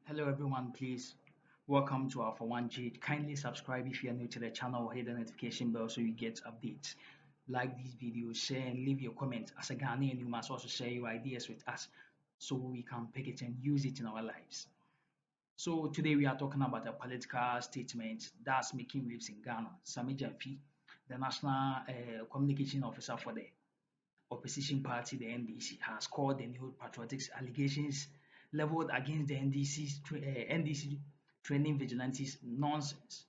Hello everyone, please welcome to Alpha OneTV. Kindly subscribe if you are new to the channel, hit the notification bell so you get updates. Like these videos, share and leave your comments. As a Ghanaian, you must also share your ideas with us so we can pick it and use it in our lives. So today we are talking about a political statement that's making waves in Ghana. Sammy Gyamfi, the National Communication Officer for the opposition party, the NDC, has called the new patriotic allegations leveled against the NDC training vigilantes nonsense.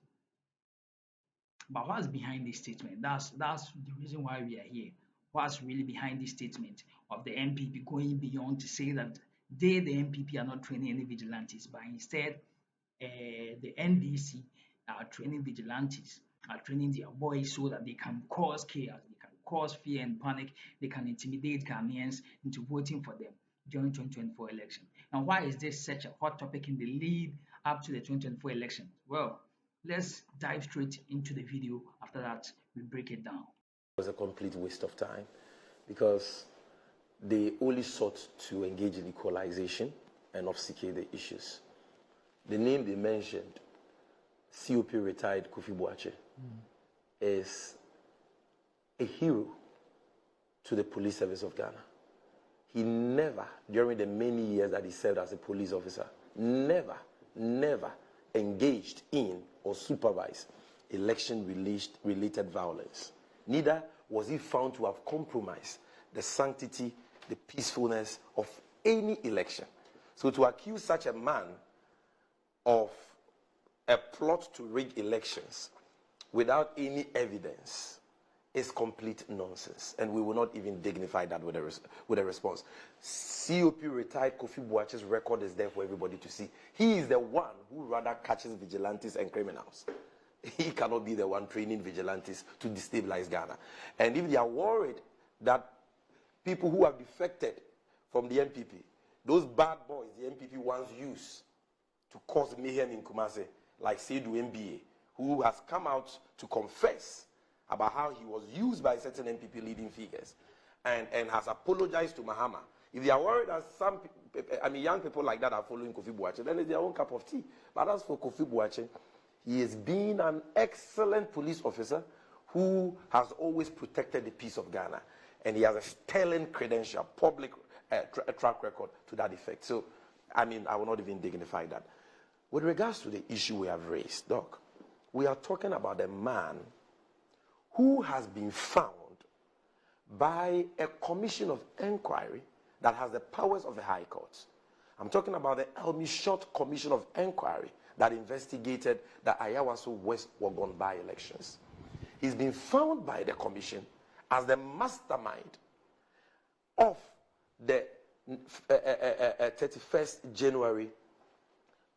But what's behind this statement? That's the reason why we are here. What's really behind this statement of the NPP going beyond to say that they, the NPP, are not training any vigilantes, but instead the NDC are training vigilantes, are training their boys so that they can cause chaos, they can cause fear and panic, they can intimidate Ghanaians into voting for them during 2024 election. Now, why is this such a hot topic in the lead up to the 2024 election? Well, let's dive straight into the video. After that, we break it down. It was a complete waste of time because they only sought to engage in equalization and obfuscate the issues. The name they mentioned, COP retired Kofi Boakye, is a hero to the police service of Ghana. He never, during the many years that he served as a police officer, never engaged in or supervised election-related violence. Neither was he found to have compromised the sanctity, the peacefulness of any election. So to accuse such a man of a plot to rig elections without any evidence is complete nonsense, and we will not even dignify that with a response. COP retired Kofi Boakye's record is there for everybody to see. He is the one who rather catches vigilantes and criminals. He cannot be the one training vigilantes to destabilize Ghana. And if they are worried that people who have defected from the NPP, those bad boys the NPP once used to cause mayhem in Kumasi, like Seydou MBA, who has come out to confess about how he was used by certain NPP leading figures and has apologized to Mahama. If they are worried that young people like that are following Kofi Boakye, then it's their own cup of tea. But as for Kofi Boakye, he has been an excellent police officer who has always protected the peace of Ghana. And he has a sterling credential, public track record to that effect. So, I will not even dignify that. With regards to the issue we have raised, Doc, we are talking about a man who has been found by a commission of inquiry that has the powers of the High Court. I'm talking about the Short Commission of Inquiry that investigated the Ayawaso West Wuogon by-elections. He's been found by the commission as the mastermind of the 31st January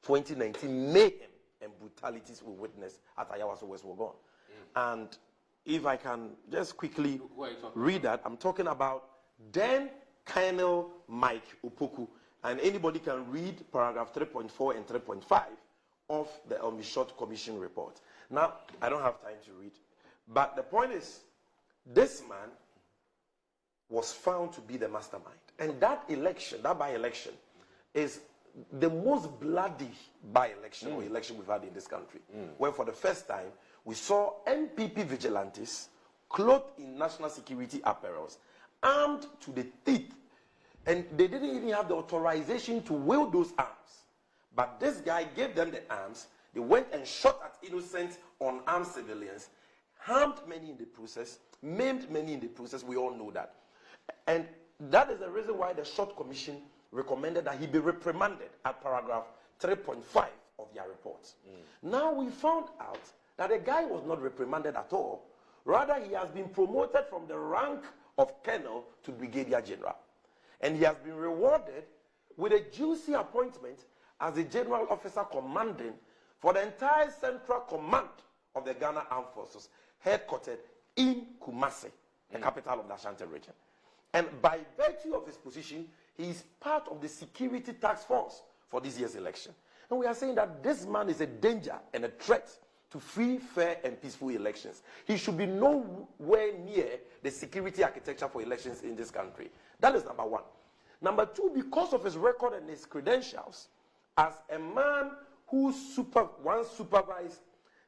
2019 mayhem and brutalities we witnessed at Ayawaso West Wuogon. And if I can just quickly read that, I'm talking about then Colonel Mike Opoku, and anybody can read paragraph 3.4 and 3.5 of the Short Commission report. Now, I don't have time to read, but the point is, this man was found to be the mastermind. And that election, that by-election, is the most bloody by-election or election we've had in this country, where for the first time, we saw NPP vigilantes clothed in national security apparels, armed to the teeth, and they didn't even have the authorization to wield those arms. But this guy gave them the arms. They went and shot at innocent, unarmed civilians, harmed many in the process, maimed many in the process. We all know that. And that is the reason why the Short Commission recommended that he be reprimanded at paragraph 3.5 of their report. Now we found out that the guy was not reprimanded at all. Rather, he has been promoted from the rank of colonel to brigadier general. And he has been rewarded with a juicy appointment as the general officer commanding for the entire central command of the Ghana Armed Forces, headquartered in Kumasi, the capital of the Ashanti region. And by virtue of his position, he is part of the security task force for this year's election. And we are saying that this man is a danger and a threat to free, fair, and peaceful elections. He should be nowhere near the security architecture for elections in this country. That is number one. Number two, because of his record and his credentials, as a man who once supervised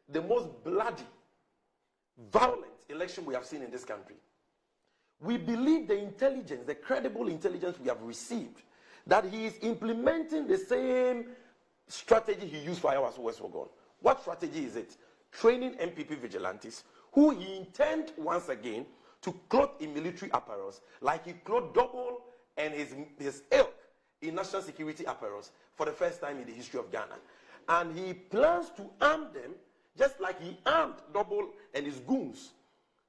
the most bloody, violent election we have seen in this country. We believe the intelligence, the credible intelligence we have received, that he is implementing the same strategy he used for Ayawaso West Wogon. What strategy is it? Training NPP vigilantes, who he intends once again to clothe in military apparels, like he clothed Double and his ilk in national security apparels for the first time in the history of Ghana. And he plans to arm them just like he armed Double and his goons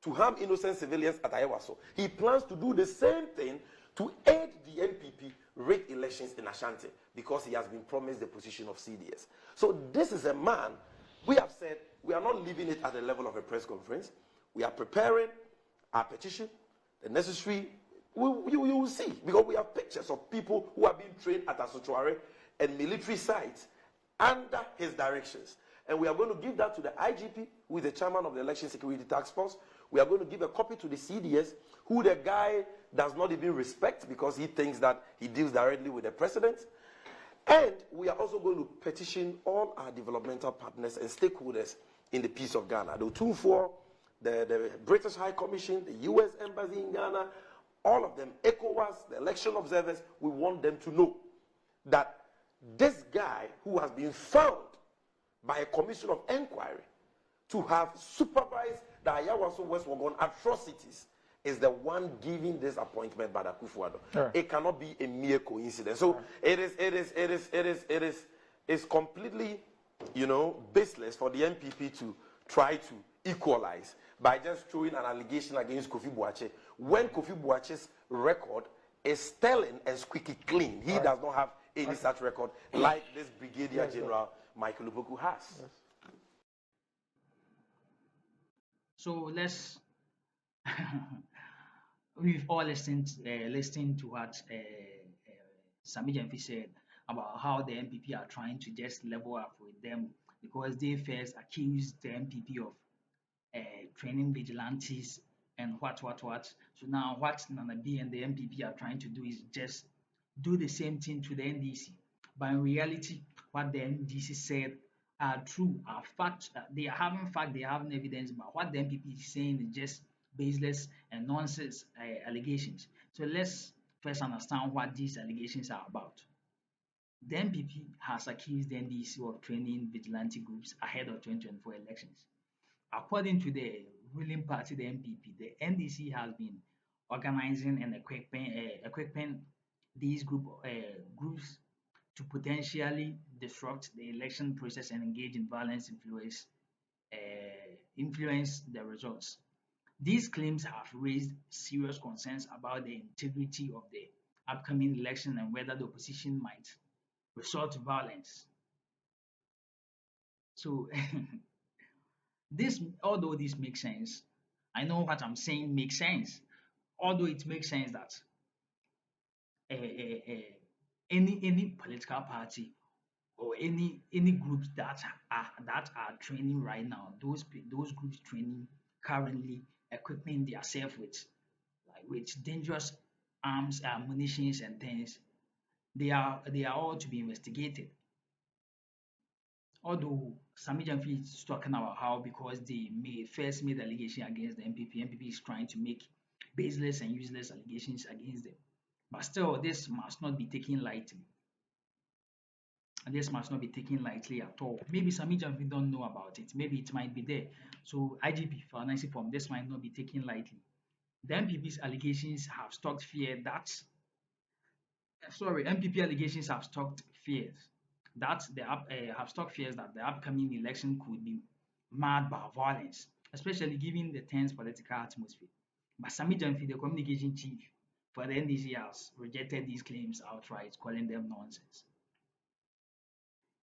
to harm innocent civilians at Ayawaso. He plans to do the same thing to aid the NPP rig elections in Ashanti because he has been promised the position of CDS. So this is a man, we have said, we are not leaving it at the level of a press conference. We are preparing our petition, the necessary, you will see, because we have pictures of people who are being trained at Asotuare and military sites under his directions. And we are going to give that to the IGP, who is the chairman of the Election Security Task Force. We are going to give a copy to the CDS, who the guy does not even respect because he thinks that he deals directly with the president. And we are also going to petition all our developmental partners and stakeholders in the peace of Ghana. The Otumfuo, the British High Commission, the US Embassy in Ghana, all of them, ECOWAS, the election observers, we want them to know that this guy who has been found by a commission of inquiry to have supervised the Ayawaso West Wogon atrocities is the one giving this appointment by the Akufo-Addo. Sure. It cannot be a mere coincidence. So it's completely, baseless for the NPP to try to equalize by just throwing an allegation against Kofi Boakye when Kofi Boakye's record is sterling and squeaky clean. He does not have any such record like this Brigadier General Michael Luboku has. Yes. So let's we've all listened to what Sammy Gyamfi said about how the NPP are trying to just level up with them because they first accused the NPP of training vigilantes and what. So now what Nana B and the NPP are trying to do is just do the same thing to the NDC. But in reality, what the NDC said are true, are facts. They are having fact, they are having evidence, but what the NPP is saying is just baseless and nonsense allegations. So let's first understand what these allegations are about. The NPP has accused the NDC of training vigilante groups ahead of 2024 elections. According to the ruling party, the NPP, the NDC has been organizing and equipping these groups to potentially disrupt the election process and engage in violence influence the results. These claims have raised serious concerns about the integrity of the upcoming election and whether the opposition might resort to violence. So although this makes sense, I know what I'm saying makes sense. Although it makes sense that any political party or any groups that are training right now, those groups training currently equipping themselves with dangerous arms, munitions, and things, they are all to be investigated. Although Sammy Gyamfi is talking about how because they first made allegation against the NPP is trying to make baseless and useless allegations against them. But still, this must not be taken lightly. And this must not be taken lightly at all. Maybe Sammy Gyamfi don't know about it. Maybe it might be there. So IGP for an form, this might not be taken lightly. The NPP's allegations have stoked fear that NPP allegations have stoked fears that the upcoming election could be marred by violence, especially given the tense political atmosphere. But Sammy Gyamfi, the communication chief for the NDC, has rejected these claims outright, calling them nonsense.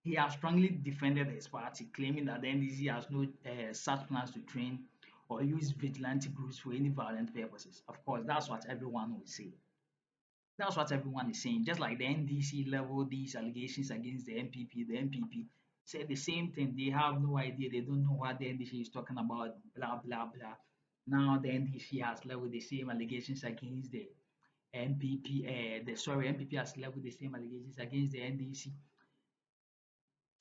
He has strongly defended his party, claiming that the NDC has no such plans to train or use vigilante groups for any violent purposes. Of course, that's what everyone will say. That's what everyone is saying. Just like the NDC leveled these allegations against the NPP said the same thing. They have no idea. They don't know what the NDC is talking about, blah, blah, blah. Now the NDC has leveled the same allegations against the NPP. NPP has leveled the same allegations against the NDC.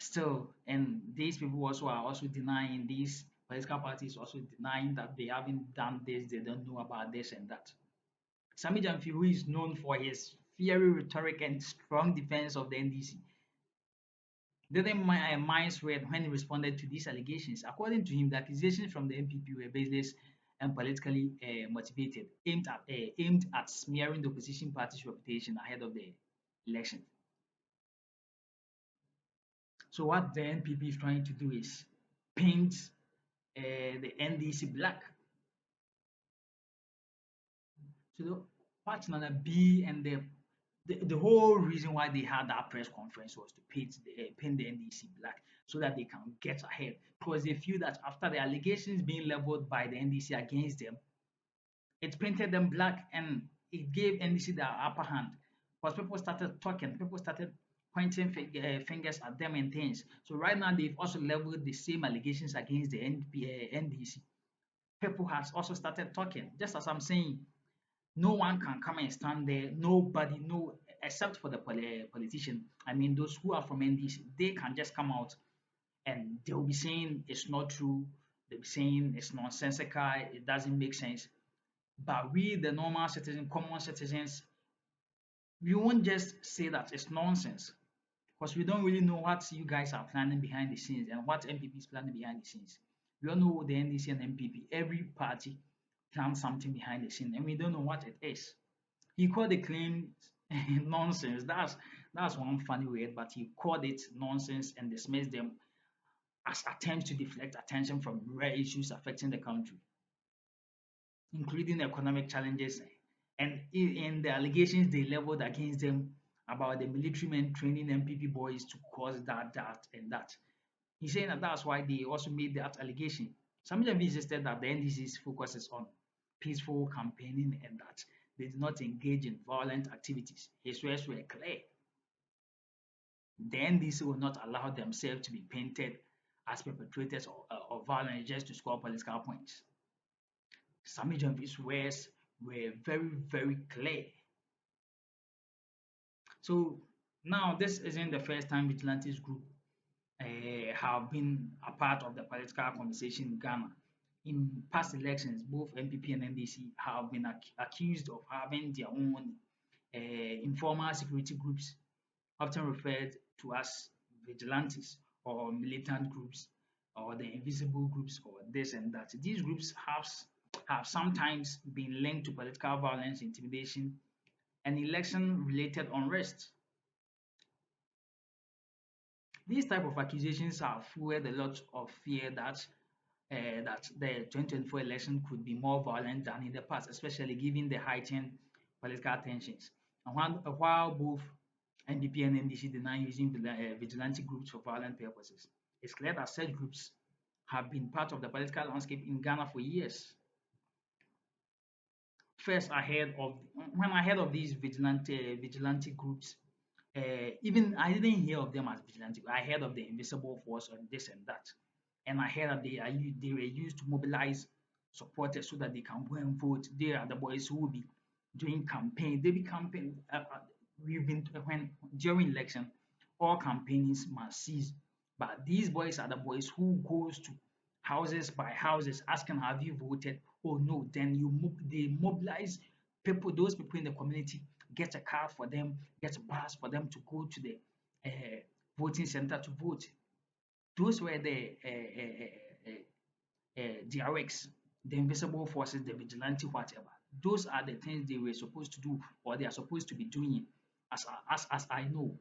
Still, and these people also are also denying, these political parties also denying that they haven't done this, they don't know about this and that. Sammy Gyamfi, who is known for his fiery rhetoric and strong defense of the NDC, didn't mince when he responded to these allegations. According to him, the accusations from the NPP were baseless and politically motivated, aimed at smearing the opposition party's reputation ahead of the election. So what the NPP is trying to do is paint the NDC black. So part number B and the whole reason why they had that press conference was to paint the NDC black so that they can get ahead, because they feel that after the allegations being leveled by the NDC against them, it painted them black and it gave NDC the upper hand, because people started talking, people started pointing fingers at them and things. So right now they've also leveled the same allegations against the NDC. People has also started talking, just as I'm saying. No one can come and stand there. Nobody, no, except for the politician. I mean, those who are from NDC, they can just come out and they'll be saying it's not true. They'll be saying it's nonsensical. It doesn't make sense. But we, the normal citizens, common citizens, we won't just say that it's nonsense, because we don't really know what you guys are planning behind the scenes and what NPP is planning behind the scenes. We all know the NDC and NPP. Every party plans something behind the scene, and we don't know what it is. He called the claims nonsense. That's one funny word, but he called it nonsense and dismissed them as attempts to deflect attention from real issues affecting the country, including economic challenges and in the allegations they leveled against them about the military men training NPP boys to cause that, and that. He's saying that that's why they also made that allegation. Some of them insisted that the NDC's focus is on peaceful campaigning and that they did not engage in violent activities. His words were clear. The NDC will not allow themselves to be painted as perpetrators of violence just to score political points. Sammy Gyamfi's words were very, very clear. So now this isn't the first time vigilantes group have been a part of the political conversation in Ghana. In past elections, both NPP and NDC have been accused of having their own informal security groups, often referred to as vigilantes or militant groups or the invisible groups or this and that. These groups have sometimes been linked to political violence, intimidation, and election-related unrest. These type of accusations have fueled a lot of fear that that the 2024 election could be more violent than in the past, especially given the heightened political tensions. And while both NPP and NDC deny using vigilante groups for violent purposes, it's clear that such groups have been part of the political landscape in Ghana for years. First, when I heard of these vigilante groups, even I didn't hear of them as vigilante. I heard of the invisible force and this and that, and I heard that they were used to mobilize supporters so that they can go and vote. They are the boys who will be doing campaign. They be campaign. We've been when during election, all campaigns must cease. But these boys are the boys who goes to houses by houses asking, "Have you voted?" Oh no, then they mobilize people, those people in the community, get a car for them, get a bus for them to go to the voting center to vote. Those were the DRX, the invisible forces, the vigilante, whatever. Those are the things they were supposed to do, or they are supposed to be doing. As I know,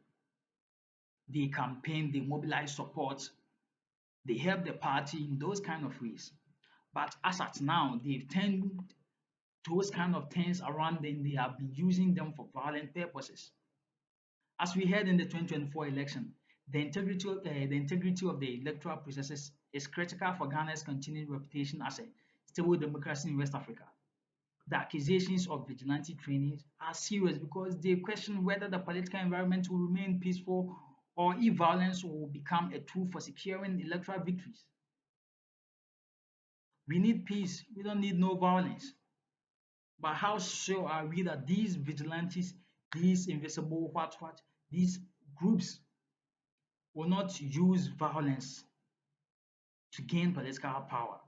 they campaign, they mobilize support, they help the party in those kind of ways. But as at now, they've turned those kind of things around and they have been using them for violent purposes. As we heard in the 2024 election, the integrity of the electoral processes is critical for Ghana's continued reputation as a stable democracy in West Africa. The accusations of vigilante training are serious because they question whether the political environment will remain peaceful or if violence will become a tool for securing electoral victories. We need peace. We don't need no violence. But how sure are we that these vigilantes, these invisible these groups will not use violence to gain political power,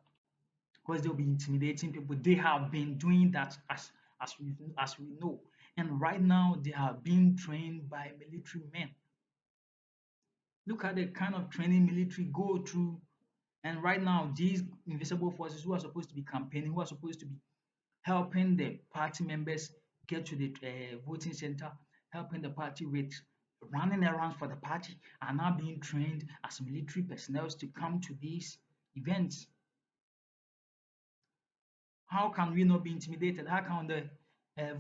because they'll be intimidating people. They have been doing that as we know, and right now they are being trained by military men. Look at the kind of training military go through, and right now these invisible forces who are supposed to be campaigning, who are supposed to be helping the party members get to the voting center, helping the party with running around for the party, are now being trained as military personnel to come to these events. How can we not be intimidated? How can the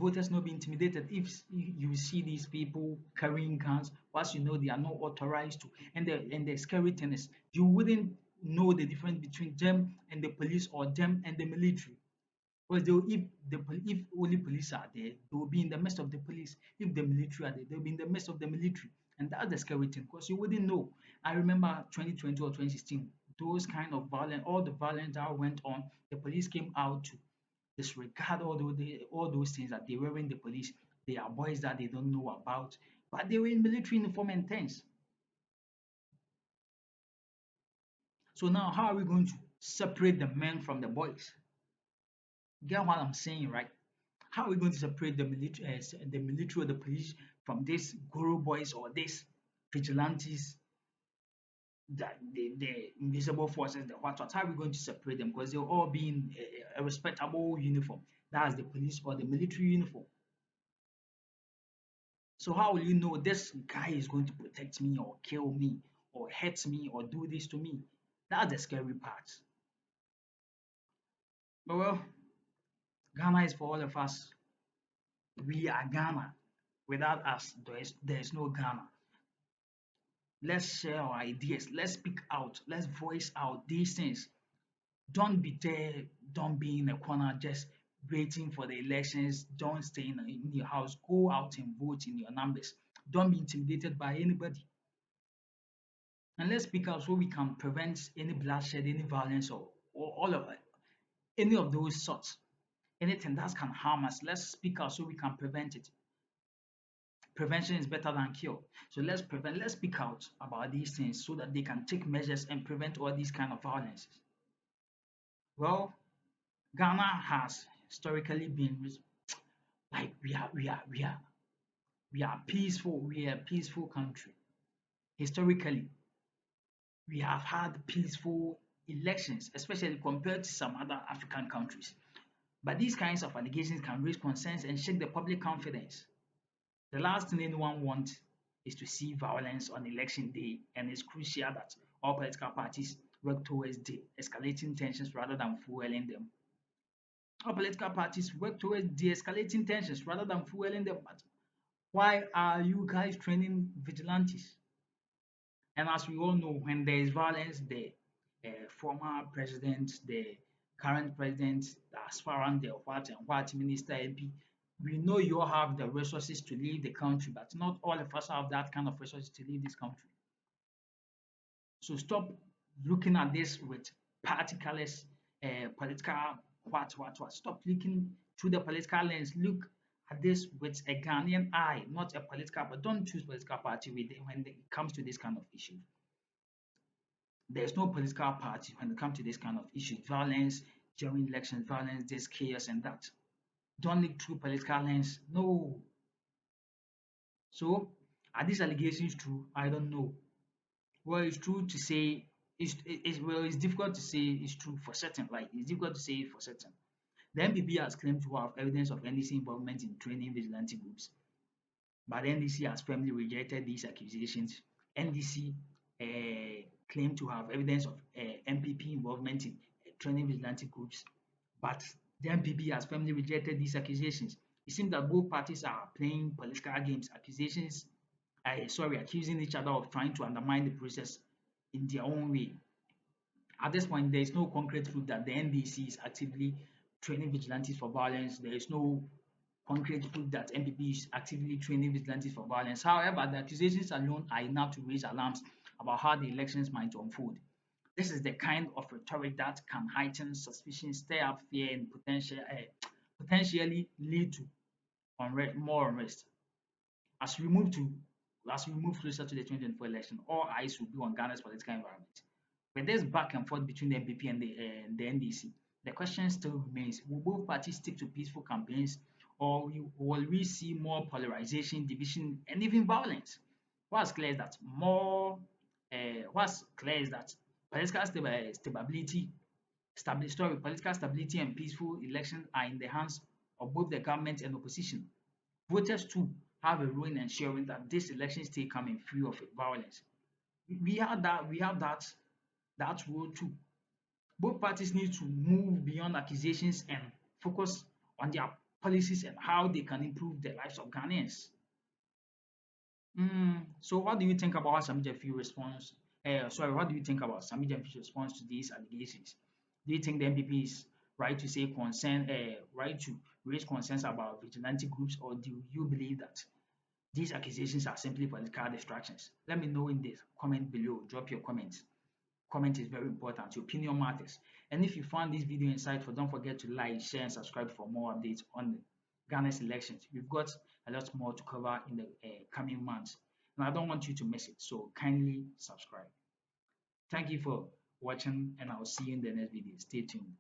voters not be intimidated if you see these people carrying guns? Once you know they are not authorized to, and the scary thing is you wouldn't know the difference between them and the police or them and the military. Because if only police are there, they will be in the midst of the police. If the military are there, they will be in the midst of the military. And that's the scary thing, because you wouldn't know. I remember 2020 or 2016, those kind of violence, all the violence that went on, the police came out to disregard all those things, that they were in the police. They are boys that they don't know about, but they were in military uniform and things. So now, how are we going to separate the men from the boys? Get what I'm saying, right? How are we going to separate the military or the police from these guru boys or these vigilantes, the invisible forces, the what? How are we going to separate them? Because they'll all be in a respectable uniform. That's the police or the military uniform. So how will you know this guy is going to protect me or kill me or hurt me or do this to me? That's the scary part. But well, Ghana is for all of us. We are Ghana. Without us, there is no Ghana. Let's share our ideas. Let's speak out. Let's voice out these things. Don't be there. Don't be in a corner just waiting for the elections. Don't stay in your house. Go out and vote in your numbers. Don't be intimidated by anybody. And let's speak out so we can prevent any bloodshed, any violence, or all of it, any of those sorts. Anything that can harm us, let's speak out so we can prevent it. Prevention is better than cure. So let's speak out about these things so that they can take measures and prevent all these kind of violences. Well, Ghana has historically been like we are peaceful. We are a peaceful country. Historically, we have had peaceful elections, especially compared to some other African countries. But these kinds of allegations can raise concerns and shake the public confidence. The last thing anyone wants is to see violence on election day, and it's crucial that all political parties work towards de-escalating tensions rather than fueling them. All political parties work towards de-escalating tensions rather than fueling them. But why are you guys training vigilantes? And as we all know, when there is violence, the former president, the current president, as far as the what minister MP, we know you all have the resources to leave the country, but not all of us have that kind of resources to leave this country. So stop looking at this with particular political what. Stop looking through the political lens. Look at this with a Ghanaian eye, not a political, but don't choose political party when it comes to this kind of issue. There's no political party when it comes to this kind of issue. Violence during elections, violence, this chaos and that. Don't look through political lens. No. So are these allegations true? I don't know. Well, it's true to say it's difficult to say it's true for certain. Like it's difficult to say it for certain. The NPP has claimed to have evidence of NDC involvement in training vigilante groups, but the NDC has firmly rejected these accusations. NDC claimed to have evidence of NPP involvement in training vigilante groups, but the NPP has firmly rejected these accusations. It seems that both parties are playing political games, accusing each other of trying to undermine the process in their own way. At this point, there is no concrete proof that the NDC is actively training vigilantes for violence. There is no concrete proof that NPP is actively training vigilantes for violence. However, the accusations alone are enough to raise alarms about how the elections might unfold. This is the kind of rhetoric that can heighten suspicion, stir up fear, and potentially lead to more unrest. As we move to as we move closer to the 2024 election, all eyes will be on Ghana's political environment. With this back and forth between the NPP and the NDC, the question still remains: will both parties stick to peaceful campaigns, or will we see more polarization, division, and even violence? What's clear is that political political stability and peaceful elections are in the hands of both the government and opposition. Voters too have a role in ensuring that these elections stay calm and free of violence. We have that role too. Both parties need to move beyond accusations and focus on their policies and how they can improve the lives of Ghanaians. So what do you think about Sammy Gyamfi's response? What do you think about Sammy Gyamfi's response to these allegations? Do you think the NPP is right to say right to raise concerns about vigilante groups, or do you believe that these accusations are simply political distractions? Let me know in the comment below. Drop your comments. Comment is very important. Your opinion matters. And if you found this video insightful, don't forget to like, share, and subscribe for more updates on Ghana's elections. We've got a lot more to cover in the coming months, and I don't want you to miss it. So kindly subscribe. Thank you for watching, and I'll see you in the next video. Stay tuned.